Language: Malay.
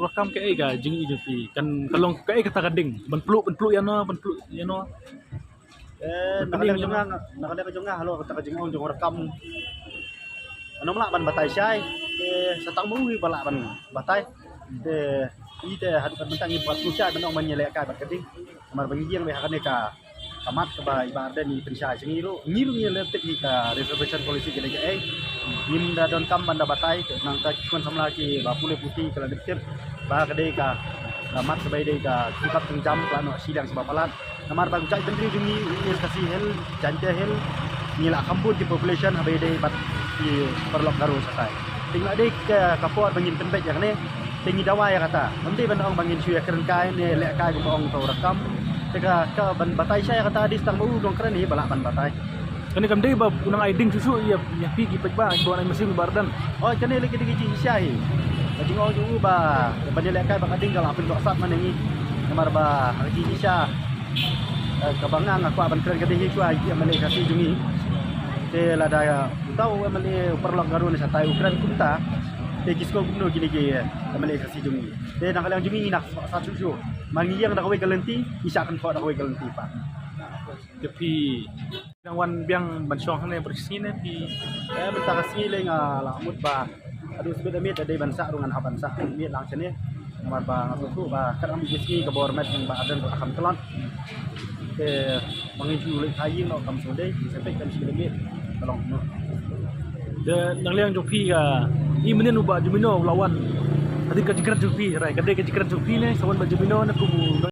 rakam ke ai ga jing i pi kan kalong ke ai kata gading ban pluk yan no nakada ka jonga halo kata ka jingong jong rekam ano mala ban batay siya sa tang mu bala ban batay ite hadu kan mentang buat pusat benong menyelek ka bat keding mar bagi yang be hakane ka kamat ke ba ibadah ni pensya singiru ngiru ni letek ka reservation policy gele ai nim da don kam banda batay nang ta kun samla ki ba pule putih kala detir ba kedai ka kamat ke bai dei ka singkap jam ka no silang sebab palat namar ba ucai tentri jungi ni kasih hel jante hel nila kambut di population habai dei bat di perlok garu satai tinggal dei ka kapor bangin tembek yang ni tinggi dawa ya kata nanti bandong bangin suya keren kai ni lek kai ko ong to rakam tega ka ban batay saya kata di stang mau dong keren ni balak ban batay kani kam dei ba unang aiding susu ya pi gi pek ba ko ai mesin bardan oh kani lagi digi sia hi bajing ong ju ba ban lek kai ba kading kalau apin sat mana ni namar ba lagi sia kabangang aku aban keren kading hi ku ai amale kasi jungi te lada tahu amale perlok garu ni satai ukran kunta te kisko gumno gini ge amale kasi jungi te nang kalang jungi nak sa susu mangi yang dak we galanti isa kan ko dak we galanti pa tapi rangwan biang bansong hane bersih ne pi benta kasi le nga lamut ba adu sebeda mit ada bansa rungan haban sa mit lang sene namar ba ngasuku ba kadang biski ke bormet yang ba adan akam telan te mangi ju le kayi no kam sode sampai kan sikit tolong no de nang liang jopi ga i menen uba jumino lawan tadi ka jikran jopi rai kadai ka jikran jopi ne sawan ba jumino na kubu